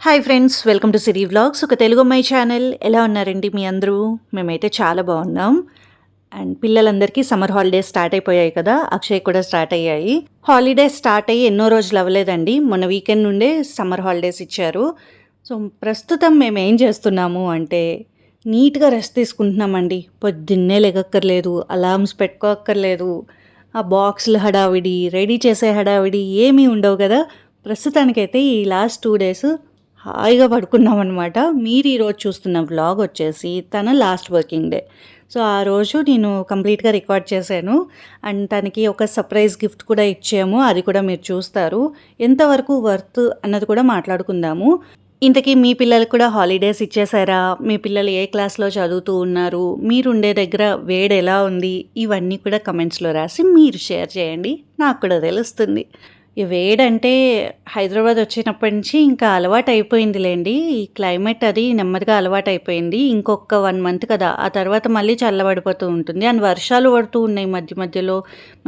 Hi friends, welcome to Siri vlogs. ఒక తెలుగు అమ్మాయి channel. ఎలా ఉన్నారండి మీ అందరూ? మేమైతే చాలా బాగున్నాం. అండ్ పిల్లలందరికీ సమ్మర్ హాలిడేస్ స్టార్ట్ అయిపోయాయి కదా, అక్షయ్ కూడా స్టార్ట్ అయ్యాయి. హాలిడేస్ స్టార్ట్ అయ్యి ఎన్నో రోజులు అవ్వలేదండి, మొన్న వీకెండ్ నుండే సమ్మర్ హాలిడేస్ ఇచ్చారు. సో ప్రస్తుతం మేము ఏం చేస్తున్నాము అంటే నీట్గా రెస్ట్ తీసుకుంటున్నామండి. పొద్దున్నే లెగక్కర్లేదు, అలార్మ్స్ పెట్టుకోక్కర్లేదు, ఆ బాక్సులు హడావిడి, రెడీ చేసే హడావిడి ఏమీ ఉండవు కదా. ప్రస్తుతానికైతే ఈ లాస్ట్ 2 డేస్ హాయిగా పడుకున్నామన్నమాట. మీరు ఈరోజు చూస్తున్న వ్లాగ్ వచ్చేసి తన లాస్ట్ వర్కింగ్ డే. సో ఆ రోజు నేను కంప్లీట్గా రికార్డ్ చేశాను అండ్ తనకి ఒక సర్ప్రైజ్ గిఫ్ట్ కూడా ఇచ్చాము. అది కూడా మీరు చూస్తారు. ఎంతవరకు వర్త్ అన్నది కూడా మాట్లాడుకుందాము. ఇంతకీ మీ పిల్లలకు కూడా హాలిడేస్ ఇచ్చేసారా? మీ పిల్లలు ఏ క్లాస్లో చదువుతూ ఉన్నారు? మీరుండే దగ్గర వేడి ఎలా ఉంది? ఇవన్నీ కూడా కమెంట్స్లో రాసి మీరు షేర్ చేయండి, నాకు కూడా తెలుస్తుంది. ఈ వేడంటే హైదరాబాద్ వచ్చినప్పటి నుంచి ఇంకా అలవాటు అయిపోయిందిలేండి. ఈ క్లైమేట్ అది నెమ్మదిగా అలవాటు అయిపోయింది. ఇంకొక 1 మంత్ కదా, ఆ తర్వాత మళ్ళీ చల్లబడిపోతూ ఉంటుంది. అండ్ వర్షాలు పడుతూ ఉన్నాయి మధ్య మధ్యలో.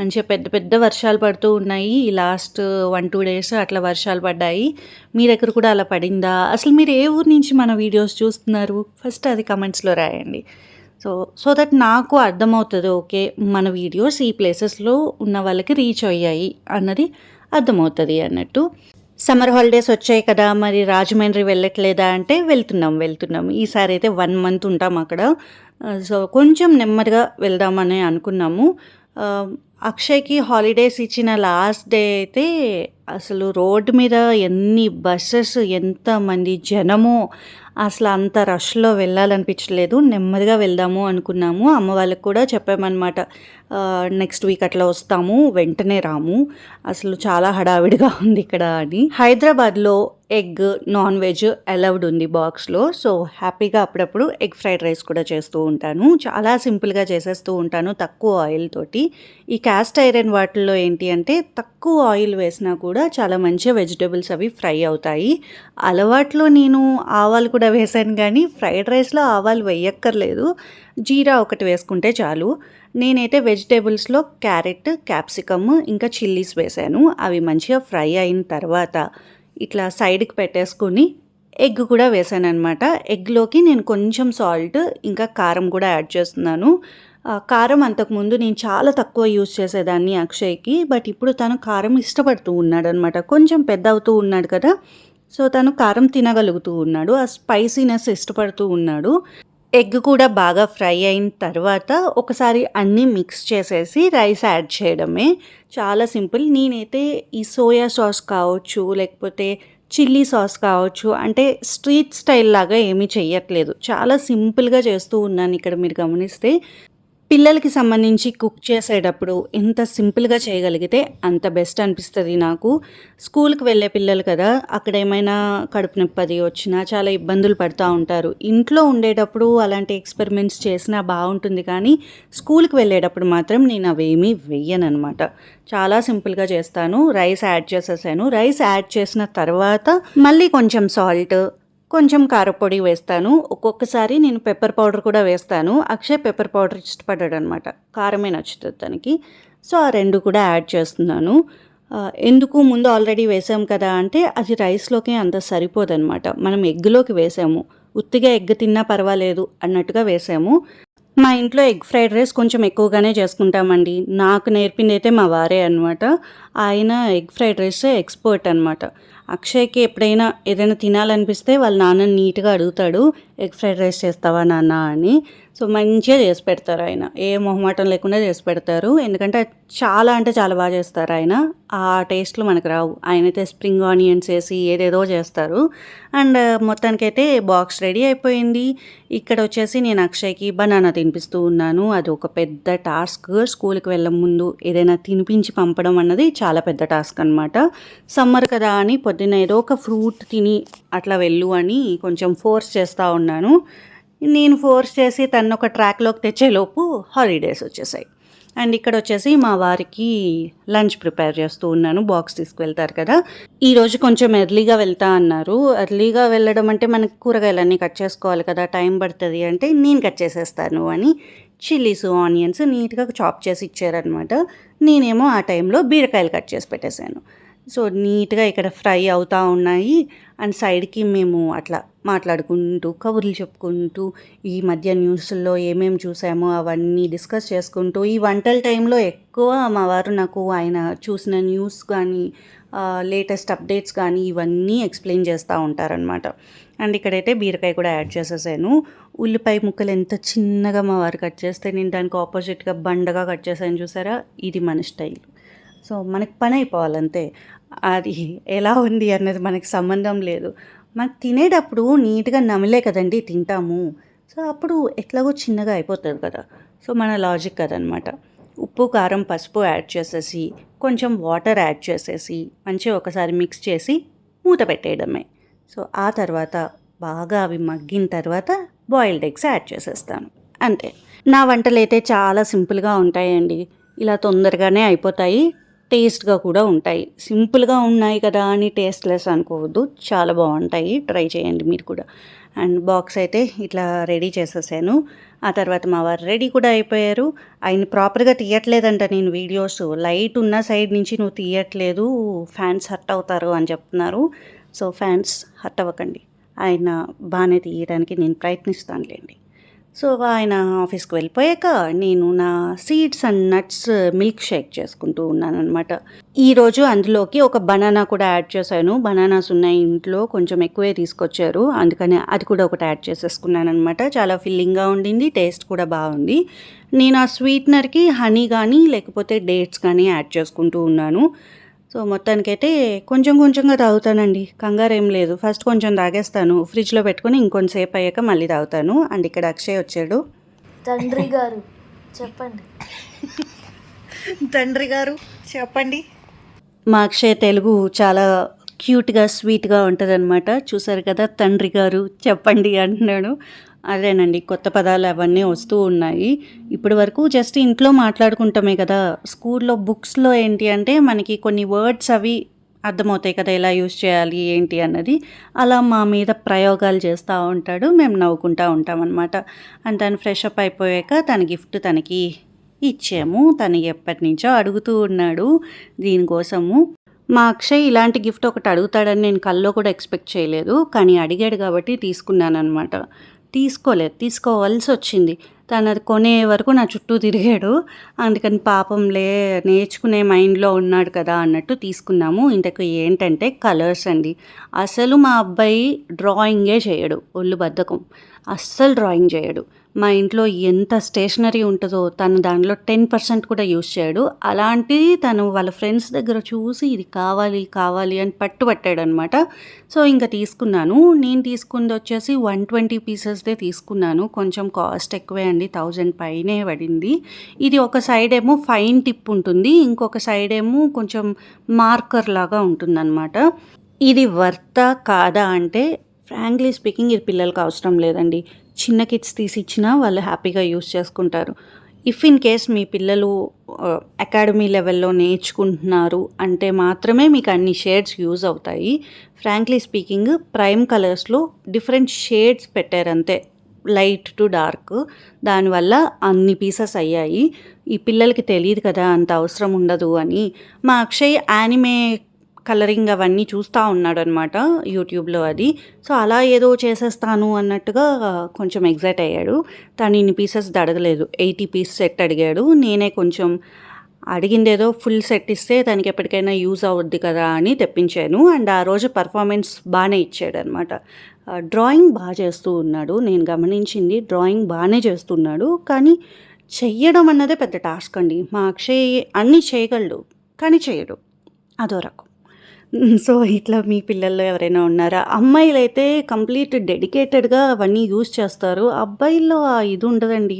మంచిగా పెద్ద పెద్ద వర్షాలు పడుతూ ఉన్నాయి. ఈ లాస్ట్ 1-2 డేస్ అట్లా వర్షాలు పడ్డాయి. మీ దగ్గర కూడా అలా పడిందా? అసలు మీరు ఏ ఊరు నుంచి మన వీడియోస్ చూస్తున్నారు? ఫస్ట్ అది కమెంట్స్లో రాయండి. సో దట్ నాకు అర్థమవుతుంది. ఓకే, మన వీడియోస్ ఈ ప్లేసెస్లో ఉన్న వాళ్ళకి రీచ్ అయ్యాయి అన్నది అర్థమవుతుంది అన్నట్టు. సమ్మర్ హాలిడేస్ వచ్చాయి కదా, మరి రాజమండ్రి వెళ్ళట్లేదా అంటే వెళ్తున్నాం. ఈసారి అయితే 1 మంత్ ఉంటాం అక్కడ. సో కొంచెం నెమ్మదిగా వెళ్దామని అనుకున్నాము. అక్షయ్కి హాలిడేస్ ఇచ్చిన లాస్ట్ డే అయితే అసలు రోడ్డు మీద ఎన్ని బస్సెస్, ఎంతమంది జనమో, అసలు అంత రష్లో వెళ్ళాలనిపించలేదు. నెమ్మదిగా వెళ్దాము అనుకున్నాము. అమ్మ వాళ్ళకి కూడా చెప్పామన్నమాట, నెక్స్ట్ వీక్ అట్లా వస్తాము, వెంటనే రాము, అసలు చాలా హడావిడిగా ఉంది ఇక్కడ అని. హైదరాబాద్లో ఎగ్, నాన్ వెజ్ అలౌడ్ ఉంది బాక్స్లో. సో హ్యాపీగా అప్పుడప్పుడు ఎగ్ ఫ్రైడ్ రైస్ కూడా చేస్తూ ఉంటాను. చాలా సింపుల్గా చేసేస్తూ ఉంటాను, తక్కువ ఆయిల్ తోటి. ఈ క్యాస్ట్ ఐరన్ వాటిల్లో ఏంటి అంటే తక్కువ ఆయిల్ వేసినా కూడా చాలా మంచిగా వెజిటేబుల్స్ అవి ఫ్రై అవుతాయి. అలవాట్లో నేను ఆవాలు కూడా వేసాను, కానీ ఫ్రైడ్ రైస్లో ఆవాలు వేయక్కర్లేదు, జీరా ఒకటి వేసుకుంటే చాలు. నేనైతే వెజిటేబుల్స్లో క్యారెట్, క్యాప్సికమ్ ఇంకా చిల్లీస్ వేసాను. అవి మంచిగా ఫ్రై అయిన తర్వాత ఇట్లా సైడ్కి పెట్టేసుకొని ఎగ్ కూడా వేసాను అనమాట. ఎగ్లోకి నేను కొంచెం సాల్ట్ ఇంకా కారం కూడా యాడ్ చేస్తున్నాను. కారం అంతకుముందు నేను చాలా తక్కువ యూజ్ చేసేదాన్ని అక్షయ్కి, బట్ ఇప్పుడు తను కారం ఇష్టపడుతూ ఉన్నాడు అనమాట. కొంచెం పెద్ద అవుతూ ఉన్నాడు కదా, సో తను కారం తినగలుగుతూ ఉన్నాడు, ఆ స్పైసీనెస్ ఇష్టపడుతూ ఉన్నాడు. ఎగ్ కూడా బాగా ఫ్రై అయిన తర్వాత ఒకసారి అన్నీ మిక్స్ చేసేసి రైస్ యాడ్ చేయడమే. చాలా సింపుల్. నేనైతే ఈ సోయా సాస్ కావచ్చు, లేకపోతే చిల్లీ సాస్ కావచ్చు, అంటే స్ట్రీట్ స్టైల్ లాగా ఏమీ చెయ్యట్లేదు, చాలా సింపుల్గా చేస్తూ ఉన్నాను. ఇక్కడ మీరు గమనిస్తే పిల్లలకి సంబంధించి కుక్ చేసేటప్పుడు ఎంత సింపుల్గా చేయగలిగితే అంత బెస్ట్ అనిపిస్తుంది నాకు. స్కూల్కి వెళ్ళే పిల్లలు కదా, అక్కడ ఏమైనా కడుపు నొప్పి అది వచ్చినా చాలా ఇబ్బందులు పడుతూ ఉంటారు. ఇంట్లో ఉండేటప్పుడు అలాంటి ఎక్స్పెరిమెంట్స్ చేసినా బాగుంటుంది, కానీ స్కూల్కి వెళ్ళేటప్పుడు మాత్రం నేను అవేమీ వెయ్యను అనమాట. చాలా సింపుల్గా చేస్తాను. రైస్ యాడ్ చేసేసాను. రైస్ యాడ్ చేసిన తర్వాత మళ్ళీ కొంచెం సాల్ట్, కొంచెం కారపొడి వేస్తాను. ఒక్కొక్కసారి నేను పెప్పర్ పౌడర్ కూడా వేస్తాను. అక్షయ్ పెప్పర్ పౌడర్ ఇష్టపడ్డాడు అనమాట, కారమే నచ్చుతుంది తనకి. సో ఆ 2 కూడా యాడ్ చేస్తున్నాను. ఎందుకు ముందు ఆల్రెడీ వేసాం కదా అంటే అది రైస్లోకి అంత సరిపోదన్నమాట. మనం ఎగ్లోకి వేసాము, ఉత్తిగా ఎగ్ తిన్నా పర్వాలేదు అన్నట్టుగా వేసాము. మా ఇంట్లో ఎగ్ ఫ్రైడ్ రైస్ కొంచెం ఎక్కువగానే చేసుకుంటామండి. నాకు నేర్పింది అయితే మా వారే అనమాట. ఆయన ఎగ్ ఫ్రైడ్ రైస్ ఎక్స్పర్ట్ అనమాట. అక్షయ్కి ఎప్పుడైనా ఏదైనా తినాలనిపిస్తే వాళ్ళ నాన్నని నీట్గా అడుగుతాడు, ఎగ్ ఫ్రైడ్ రైస్ చేస్తావా నాన్న అని. సో మంచిగా చేసి పెడతారు ఆయన, ఏ మొహమాటం లేకుండా చేసి పెడతారు. ఎందుకంటే చాలా అంటే చాలా బాగా చేస్తారు ఆయన. ఆ టేస్ట్లు మనకు రావు. ఆయనైతే స్ప్రింగ్ ఆనియన్స్ వేసి ఏదేదో చేస్తారు. అండ్ మొత్తానికైతే బాక్స్ రెడీ అయిపోయింది. ఇక్కడ వచ్చేసి నేను అక్షయ్కి బనానా తినిపిస్తూ ఉన్నాను. అది ఒక పెద్ద టాస్క్. స్కూల్కి వెళ్ళే ముందు ఏదైనా తినిపించి పంపడం అన్నది చాలా పెద్ద టాస్క్ అనమాట. సమ్మర్ కదా అని పొద్దున్న ఏదో ఒక ఫ్రూట్ తిని అట్లా వెళ్ళు అని కొంచెం ఫోర్స్ చేస్తూ ఉన్నాను. నేను ఫోర్స్ చేసి తను ఒక ట్రాక్లోకి తెచ్చేలోపు హాలిడేస్ వచ్చేసాయి. అండ్ ఇక్కడ వచ్చేసి మా వారికి లంచ్ ప్రిపేర్ చేస్తూ ఉన్నాను. బాక్స్ తీసుకువెళ్తారు కదా, ఈరోజు కొంచెం ఎర్లీగా వెళ్తా అన్నారు. ఎర్లీగా వెళ్ళడం అంటే మనకి కూరగాయలన్నీ కట్ చేసుకోవాలి కదా, టైం పడుతుంది అంటే నేను కట్ చేసేస్తాను అని చిల్లీస్, ఆనియన్స్ నీట్గా చాప్ చేసి ఇచ్చారనమాట. నేనేమో ఆ టైంలో బీరకాయలు కట్ చేసి పెట్టేశాను. సో నీట్గా ఇక్కడ ఫ్రై అవుతూ ఉన్నాయి. అండ్ సైడ్కి మేము అట్లా మాట్లాడుకుంటూ కబుర్లు చెప్పుకుంటూ ఈ మధ్య న్యూస్లో ఏమేమి చూసామో అవన్నీ డిస్కస్ చేసుకుంటూ ఈ వంటల టైంలో ఎక్కువ మా వారు నాకు ఆయన చూసిన న్యూస్ కానీ లేటెస్ట్ అప్డేట్స్ కానీ ఇవన్నీ ఎక్స్ప్లెయిన్ చేస్తూ ఉంటారనమాట. అండ్ ఇక్కడైతే బీరకాయ కూడా యాడ్ చేసేసాను. ఉల్లిపాయ ముక్కలు ఎంత చిన్నగా మా వారు కట్ చేస్తే నేను దానికి ఆపోజిట్గా బండగా కట్ చేశాను చూసారా, ఇది మన స్టైల్. సో మనకి పని అయిపోవాలంతే, అది ఎలా ఉంది అన్నది మనకి సంబంధం లేదు. మనకు తినేటప్పుడు నీట్గా నమిలే కదండి తింటాము. సో అప్పుడు ఎట్లాగో చిన్నగా అయిపోతుంది కదా. సో మన లాజిక్ కదనమాట. ఉప్పు కారం పసుపు యాడ్ చేసేసి కొంచెం వాటర్ యాడ్ చేసేసి మంచిగా ఒకసారి మిక్స్ చేసి మూత పెట్టేయడమే. సో ఆ తర్వాత బాగా అవి మగ్గిన తర్వాత బాయిల్డ్ ఎగ్స్ యాడ్ చేసేస్తాను, అంతే. నా వంటలు అయితే చాలా సింపుల్గా ఉంటాయండి. ఇలా తొందరగానే అయిపోతాయి, టేస్ట్గా కూడా ఉంటాయి. సింపుల్గా ఉన్నాయి కదా అని టేస్ట్లెస్ అనుకోవద్దు, చాలా బాగుంటాయి. ట్రై చేయండి మీరు కూడా. అండ్ బాక్స్ అయితే ఇట్లా రెడీ చేసేసాను. ఆ తర్వాత మా వారు రెడీ కూడా అయిపోయారు. ఆయన ప్రాపర్గా తీయట్లేదంట నేను వీడియోస్, లైట్ ఉన్న సైడ్ నుంచి నువ్వు తీయట్లేదు, ఫ్యాన్స్ హర్ట్ అవుతారు అని చెప్తున్నారు. సో ఫ్యాన్స్ హర్ట్ అవ్వకండి, ఆయన బాగానే తీయడానికి నేను ప్రయత్నిస్తానులేండి. సో ఆయన ఆఫీస్కి వెళ్ళిపోయాక నేను నా seeds and nuts milk shake చేసుకుంటూ ఉన్నానమాట. ఈరోజు అందులోకి ఒక బనానా కూడా యాడ్ చేశాను. బనానాస్ ఉన్నాయి ఇంట్లో, కొంచెం ఎక్కువే తీసుకొచ్చారు, అందుకని అది కూడా ఒకటి యాడ్ చేసేసుకున్నాను అనమాట. చాలా ఫిల్లింగ్గా ఉండింది, టేస్ట్ కూడా బాగుంది. నేను ఆ స్వీట్నర్కి హనీ కానీ లేకపోతే డేట్స్ కానీ యాడ్ చేసుకుంటూ ఉన్నాను. సో మొత్తానికైతే కొంచెం కొంచెంగా తాగుతానండి, కంగారు ఏం లేదు. ఫస్ట్ కొంచెం తాగేస్తాను, ఫ్రిడ్జ్లో పెట్టుకొని ఇంకొంచెంసేపు అయ్యాక మళ్ళీ తాగుతాను. అండ్ ఇక్కడ అక్షయ్ వచ్చాడు. తండ్రి గారు చెప్పండి. తండ్రి గారు చెప్పండి. మా అక్షయ్ తెలుగు చాలా క్యూట్గా స్వీట్గా ఉంటుంది అనమాట. చూసారు కదా, తండ్రి గారు చెప్పండి అంటున్నాడు. అదేనండి, కొత్త పదాలు అవన్నీ వస్తూ ఉన్నాయి. ఇప్పటి వరకు జస్ట్ ఇంట్లో మాట్లాడుకుంటామే కదా. స్కూల్లో బుక్స్లో ఏంటి అంటే మనకి కొన్ని వర్డ్స్ అవి అర్థమవుతాయి కదా, ఎలా యూజ్ చేయాలి ఏంటి అన్నది. అలా మా మీద ప్రయోగాలు చేస్తూ ఉంటాడు, మేము నవ్వుకుంటూ ఉంటామన్నమాట. అండ్ తను ఫ్రెష్ అప్ అయిపోయాక తన గిఫ్ట్ తనకి ఇచ్చాము. తను ఎప్పటి నుంచో అడుగుతూ ఉన్నాడు దీనికోసము. మా అక్షయ్ ఇలాంటి గిఫ్ట్ ఒకటి అడుగుతాడని నేను కల్లో కూడా ఎక్స్పెక్ట్ చేయలేదు, కానీ అడిగాడు కాబట్టి తీసుకున్నాను అనమాట. తీసుకోవాల్సి వచ్చింది. తను అది కొనే వరకు నా చుట్టూ తిరిగాడు, అందుకని పాపంలే నేర్చుకునే మైండ్లో ఉన్నాడు కదా అన్నట్టు తీసుకున్నాము. ఇంతకు ఏంటంటే కలర్స్ అండి. అసలు మా అబ్బాయి డ్రాయింగే చేయడు, ఒళ్ళు బద్ధకం, అస్సలు డ్రాయింగ్ చేయడు. మా ఇంట్లో ఎంత స్టేషనరీ ఉంటుందో తను దానిలో 10% కూడా యూజ్ చేయడు. అలాంటిది తను వాళ్ళ ఫ్రెండ్స్ దగ్గర చూసి ఇది కావాలి అని పట్టుబట్టాడు అనమాట. సో ఇంకా తీసుకున్నాను. నేను తీసుకుంది వచ్చేసి 120 పీసెస్దే తీసుకున్నాను. కొంచెం కాస్ట్ ఎక్కువే అండి, 1000 పైనే పడింది. ఇది ఒక సైడ్ ఏమో ఫైన్ టిప్ ఉంటుంది, ఇంకొక సైడ్ ఏమో కొంచెం మార్కర్ లాగా ఉంటుందన్నమాట. ఇది వర్తా కాదా అంటే ఫ్రాంక్లీ స్పీకింగ్ ఇది పిల్లలకి అవసరం లేదండి. చిన్న కిడ్స్ తీసి ఇచ్చినా వాళ్ళు హ్యాపీగా యూస్ చేసుకుంటారు. ఇఫ్ ఇన్ కేస్ మీ పిల్లలు అకాడమీ లెవెల్లో నేర్చుకుంటున్నారు అంటే మాత్రమే మీకు అన్ని షేడ్స్ యూజ్ అవుతాయి. ఫ్రాంక్లీ స్పీకింగ్ ప్రైమ్ కలర్స్లో డిఫరెంట్ షేడ్స్ పెట్టారంతే, లైట్ టు డార్క్. దానివల్ల అన్ని పీసెస్ అయ్యాయి. ఈ పిల్లలకి తెలియదు కదా అంత అవసరం ఉండదు అని. మా అక్షయ్ యానిమే కలరింగ్ అవన్నీ చూస్తూ ఉన్నాడు అనమాట యూట్యూబ్లో అది. సో అలా ఏదో చేసేస్తాను అన్నట్టుగా కొంచెం ఎగ్జైట్ అయ్యాడు. తను ఇన్ని పీసెస్ అడగలేదు, 80 పీస్ సెట్ అడిగాడు. నేనే కొంచెం అడిగిందేదో ఫుల్ సెట్ ఇస్తే తనకి ఎప్పటికైనా యూజ్ అవుద్ది కదా అని తెప్పించాను. అండ్ ఆ రోజు పర్ఫార్మెన్స్ బాగానే ఇచ్చాడు అనమాట. డ్రాయింగ్ బాగా చేస్తూ ఉన్నాడు, నేను గమనించింది డ్రాయింగ్ బాగానే చేస్తున్నాడు. కానీ చెయ్యడం అన్నదే పెద్ద టాస్క్ అండి. మా అక్షయ్ అన్నీ చేయగలడు కానీ చేయడు, అదో రకం. సో ఇట్లా మీ పిల్లల్లో ఎవరైనా ఉన్నారా? అమ్మాయిలు అయితే కంప్లీట్ డెడికేటెడ్గా అవన్నీ యూజ్ చేస్తారు, అబ్బాయిల్లో ఇది ఉండదండి.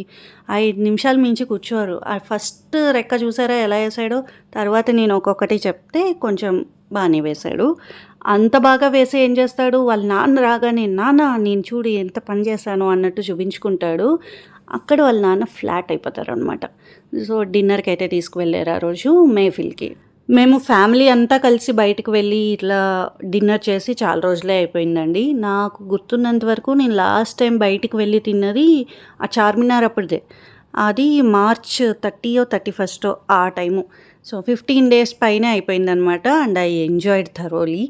5 నిమిషాలు మించి కూర్చోరు. ఆ ఫస్ట్ రెక్క చూసారా ఎలా వేసాడో, తర్వాత నేను ఒక్కొక్కటి చెప్తే కొంచెం బాగానే వేశాడు. అంత బాగా వేసి ఏం చేస్తాడు, వాళ్ళ నాన్న రాగానే నాన్న నేను చూడు ఎంత పని చేశాను అన్నట్టు చూపించుకుంటాడు. అక్కడ వాళ్ళ నాన్న ఫ్లాట్ అయిపోతారు అనమాట. సో డిన్నర్కి అయితే తీసుకువెళ్ళారు ఆ రోజు మేఫిల్కి. మేము ఫ్యామిలీ అంతా కలిసి బయటకు వెళ్ళి ఇట్లా డిన్నర్ చేసి చాలా రోజులే అయిపోయిందండి. నాకు గుర్తున్నంత వరకు నేను లాస్ట్ టైం బయటికి వెళ్ళి తిన్నది ఆ చార్మినార్ అప్పుడుదే. అది మార్చ్ 30 ఆ టైము. సో 15 డేస్ పైనే అయిపోయిందనమాట. And I enjoyed thoroughly.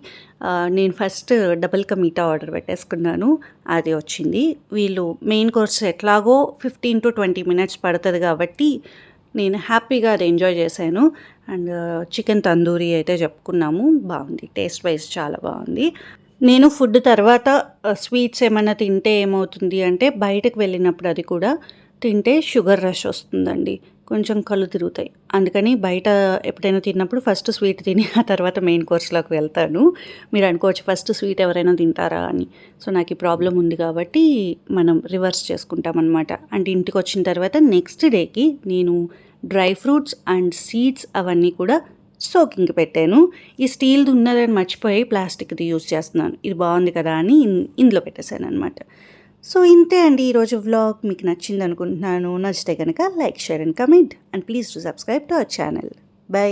నేను first double ka meetha order పెట్టేసుకున్నాను. అది వచ్చింది. వీళ్ళు మెయిన్ కోర్స్ ఎట్లాగో 15-20 మినిట్స్ పడుతుంది కాబట్టి నేను హ్యాపీగా అది ఎంజాయ్ చేశాను. అండ్ చికెన్ తందూరి అయితే చెప్పుకున్నాము. బాగుంది, టేస్ట్ వైజ్ చాలా బాగుంది. నేను ఫుడ్ తర్వాత స్వీట్స్ ఏమైనా తింటే ఏమవుతుంది అంటే, బయటకు వెళ్ళినప్పుడు అది కూడా తింటే షుగర్ రష్ వస్తుందండి, కొంచెం కళ్ళు తిరుగుతాయి. అందుకని బయట ఎప్పుడైనా తిన్నప్పుడు ఫస్ట్ స్వీట్ తిని ఆ తర్వాత మెయిన్ కోర్స్లోకి వెళ్తాను. మీరు అనుకోవచ్చు ఫస్ట్ స్వీట్ ఎవరైనా తింటారా అని. సో నాకు ఈ ప్రాబ్లం ఉంది కాబట్టి మనం రివర్స్ చేసుకుంటాం అనమాట. అంటే ఇంటికి వచ్చిన తర్వాత నెక్స్ట్ డేకి నేను డ్రై ఫ్రూట్స్ అండ్ సీడ్స్ అవన్నీ కూడా సోకింగ్కి పెట్టాను. ఈ స్టీల్ది ఉన్నదని మర్చిపోయి ప్లాస్టిక్ది యూజ్ చేస్తున్నాను. ఇది బాగుంది కదా అని ఇందులో పెట్టేశాను అనమాట. సో ఇంతే అండి ఈరోజు వ్లాగ్. మీకు నచ్చింది అనుకుంటున్నాను. నచ్చితే కనుక like, share and comment. And please to subscribe to our channel. By.